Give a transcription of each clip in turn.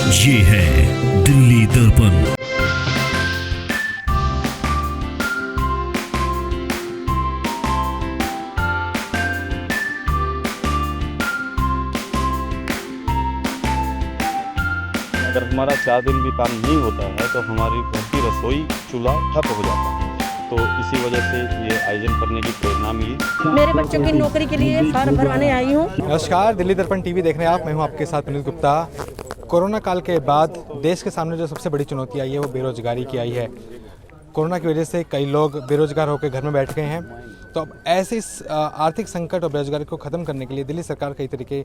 ये है दिल्ली दर्पण। अगर हमारा 4 दिन भी काम नहीं होता है तो हमारी घर की रसोई चूल्हा ठप हो जाता है। तो इसी वजह से ये आयोजन करने की प्रेरणा मिली। मेरे बच्चों की नौकरी के लिए फार्म भरवाने आई हूँ। नमस्कार, दिल्ली दर्पण टीवी देख रहे हैं आप। मैं हूँ आपके साथ विनीत गुप्ता। कोरोना काल के बाद देश के सामने जो सबसे बड़ी चुनौती आई है वो बेरोजगारी की आई है। कोरोना की वजह से कई लोग बेरोजगार होकर घर में बैठ गए हैं। तो अब ऐसे इस आर्थिक संकट और बेरोजगारी को ख़त्म करने के लिए दिल्ली सरकार कई तरीके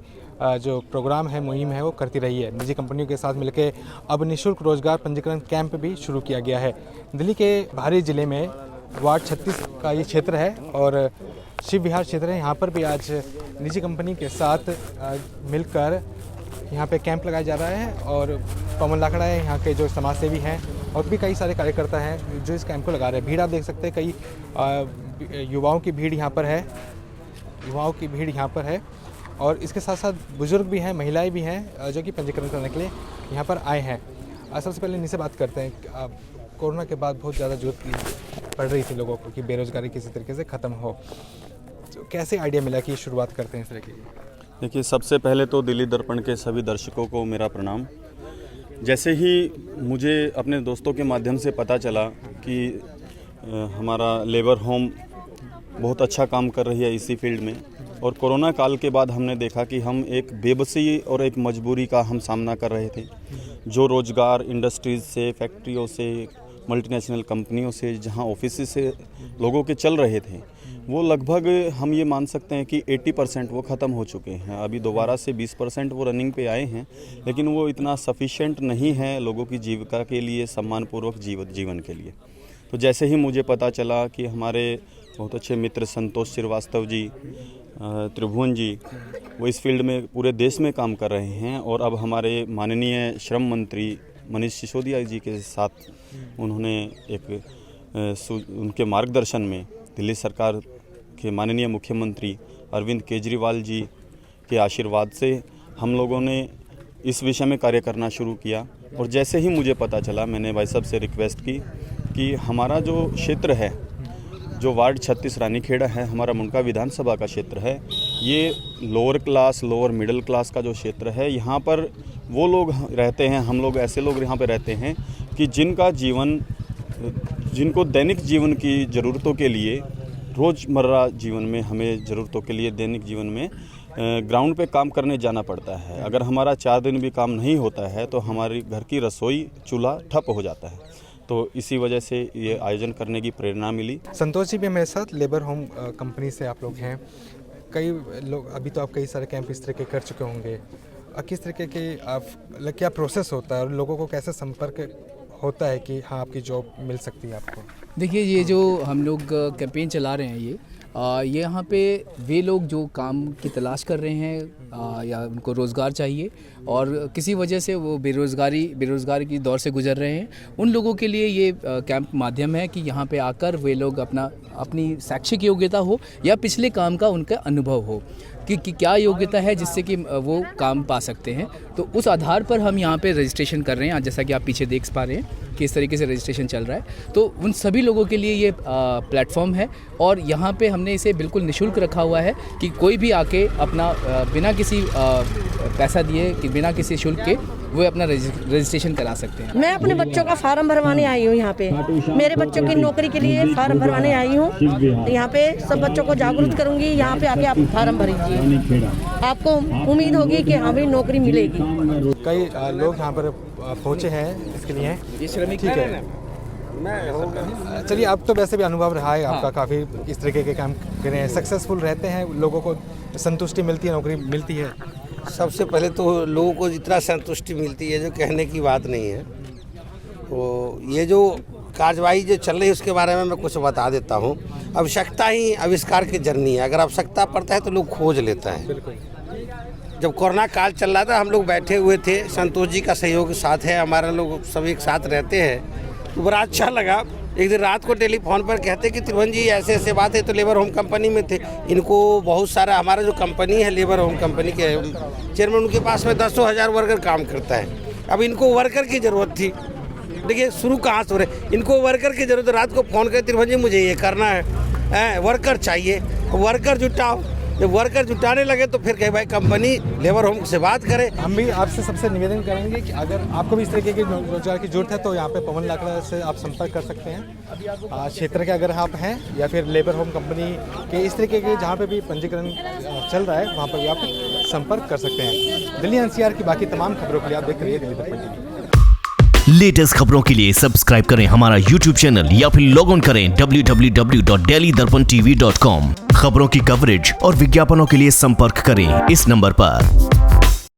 जो प्रोग्राम है, मुहिम है, वो करती रही है। निजी कंपनियों के साथ मिलकर अब निःशुल्क रोजगार पंजीकरण कैंप भी शुरू किया गया है। दिल्ली के बाहरी ज़िले में वार्ड 36 का ये क्षेत्र है और शिव विहार क्षेत्र है। यहाँ पर भी आज निजी कंपनी के साथ मिलकर यहाँ पे कैंप लगाया जा रहा है और पवन लाखड़ा है यहाँ के जो समाज सेवी हैं और भी कई सारे कार्यकर्ता हैं जो इस कैंप को लगा रहे हैं। भीड़ आप देख सकते हैं, कई युवाओं की भीड़ यहाँ पर है और इसके साथ साथ बुजुर्ग भी हैं, महिलाएं भी हैं जो कि पंजीकरण करने के लिए यहाँ पर आए हैं। सबसे पहले इनसे बात करते हैं। कोरोना के बाद बहुत ज़्यादा जरूरत पड़ रही थी लोगों को कि बेरोजगारी किसी तरीके से ख़त्म हो, तो कैसे आइडिया मिला कि शुरुआत करते हैं इस तरह की? देखिए, सबसे पहले तो दिल्ली दर्पण के सभी दर्शकों को मेरा प्रणाम। जैसे ही मुझे अपने दोस्तों के माध्यम से पता चला कि हमारा लेबर होम बहुत अच्छा काम कर रही है इसी फील्ड में, और कोरोना काल के बाद हमने देखा कि हम एक बेबसी और एक मजबूरी का हम सामना कर रहे थे। जो रोज़गार इंडस्ट्रीज़ से, फैक्ट्रियों से, मल्टीनेशनल कंपनियों से, जहां ऑफिस से लोगों के चल रहे थे, वो लगभग हम ये मान सकते हैं कि 80% वो ख़त्म हो चुके हैं। अभी दोबारा से 20% वो रनिंग पे आए हैं, लेकिन वो इतना सफिशेंट नहीं है लोगों की जीविका के लिए, सम्मानपूर्वक जीवन के लिए। तो जैसे ही मुझे पता चला कि हमारे बहुत अच्छे मित्र संतोष श्रीवास्तव जी, त्रिभुवन जी, वो इस फील्ड में पूरे देश में काम कर रहे हैं और अब हमारे माननीय श्रम मंत्री मनीष सिसोदिया जी के साथ उन्होंने उनके मार्गदर्शन में दिल्ली सरकार के माननीय मुख्यमंत्री अरविंद केजरीवाल जी के आशीर्वाद से हम लोगों ने इस विषय में कार्य करना शुरू किया। और जैसे ही मुझे पता चला, मैंने भाई साहब से रिक्वेस्ट की कि हमारा जो क्षेत्र है, जो वार्ड 36 रानीखेड़ा है, हमारा मुंडका विधानसभा का क्षेत्र है, ये lower class, lower middle class का जो क्षेत्र है, यहाँ पर वो लोग रहते हैं, हम लोग ऐसे लोग यहाँ पे रहते हैं कि जिनको दैनिक जीवन की ज़रूरतों के लिए, रोज़मर्रा जीवन में हमें ज़रूरतों के लिए दैनिक जीवन में ग्राउंड पे काम करने जाना पड़ता है। अगर हमारा 4 दिन भी काम नहीं होता है तो हमारी घर की रसोई चूल्हा ठप हो जाता है। तो इसी वजह से ये आयोजन करने की प्रेरणा मिली। संतोष जी भी मेरे साथ, लेबर होम कंपनी से आप लोग हैं। कई लोग, अभी तो आप कई सारे कैंप इस तरह के कर चुके होंगे। किस तरीके के क्या प्रोसेस होता है और लोगों को कैसे संपर्क होता है कि हाँ आपकी जॉब मिल सकती है आपको? देखिए, ये जो हम लोग कैंपेन चला रहे हैं, ये यहाँ पे वे लोग जो काम की तलाश कर रहे हैं या उनको रोज़गार चाहिए और किसी वजह से वो बेरोज़गारी की दौर से गुजर रहे हैं, उन लोगों के लिए ये कैंप माध्यम है कि यहाँ पे आकर वे लोग अपनी शैक्षिक योग्यता हो या पिछले काम का उनका अनुभव हो कि क्या योग्यता है जिससे कि वो काम पा सकते हैं। तो उस आधार पर हम यहाँ पे रजिस्ट्रेशन कर रहे हैं। आज जैसा कि आप पीछे देख पा रहे हैं कि इस तरीके से रजिस्ट्रेशन चल रहा है। तो उन सभी लोगों के लिए ये प्लेटफॉर्म है और यहाँ पे हमने इसे बिल्कुल निःशुल्क रखा हुआ है कि कोई भी आके अपना बिना किसी पैसा दिए, कि बिना किसी शुल्क के वो अपना रजिस्ट्रेशन करा सकते हैं। मैं अपने बच्चों का फार्म भरवाने आई हूँ यहाँ पे। मेरे बच्चों की नौकरी के लिए फार्म भरवाने आई हूँ। यहाँ पे सब बच्चों को जागरूक करूँगी। यहाँ पे आके आप फार्म भरीजिए, आपको उम्मीद होगी कि हाँ भाई नौकरी मिलेगी। कई लोग यहाँ पर पहुँचे हैं इसके लिए। ठीक है, चलिए, अब तो वैसे भी अनुभव रहा है आपका, काफ़ी इस तरीके के काम कर रहे हैं, सक्सेसफुल रहते हैं, लोगों को संतुष्टि मिलती है, नौकरी मिलती है। सबसे पहले तो लोगों को जितना संतुष्टि मिलती है जो कहने की बात नहीं है। तो ये जो कार्यवाही जो चल रही है उसके बारे में मैं कुछ बता देता हूँ। आवश्यकता ही आविष्कार की जर्नी है। अगर आवश्यकता पड़ता है तो लोग खोज लेता है। जब कोरोना काल चल रहा था, हम लोग बैठे हुए थे, संतोष जी का सहयोग साथ है, हमारा लोग सब एक साथ रहते हैं, तो बड़ा अच्छा लगा। एक दिन रात को टेलीफोन पर कहते कि त्रिभुवन जी ऐसे ऐसे बात है, तो लेबर होम कंपनी में थे। इनको बहुत सारा, हमारा जो कंपनी है लेबर होम कंपनी के चेयरमैन, उनके पास में 10,000 वर्कर काम करता है। अब इनको वर्कर की ज़रूरत थी। देखिए शुरू कहाँ से हो रहे, इनको वर्कर की ज़रूरत है। रात को फ़ोन करे त्रिभुवन जी मुझे ये करना है, वर्कर चाहिए, वर्कर जुटाओ। जब वर्कर जुटाने लगे तो फिर कहे भाई कंपनी लेबर होम से बात करे। हम भी आपसे सबसे निवेदन करेंगे कि अगर आपको भी इस तरीके के रोजगार की जरूरत है तो यहाँ पे पवन लाकड़ा से आप संपर्क कर सकते हैं। क्षेत्र के अगर आप हैं या फिर लेबर होम कंपनी के इस तरीके के जहाँ पे भी पंजीकरण चल रहा है वहाँ पर भी आप संपर्क कर सकते हैं। दिल्ली एनसीआर की बाकी तमाम खबरों के लिए आप देखते रहिए दिल्ली दर्पण टीवी। लेटेस्ट खबरों के लिए सब्सक्राइब करें हमारा YouTube चैनल या फिर लॉग ऑन करें www.delhidarpantv.com। खबरों की कवरेज और विज्ञापनों के लिए संपर्क करें इस नंबर पर।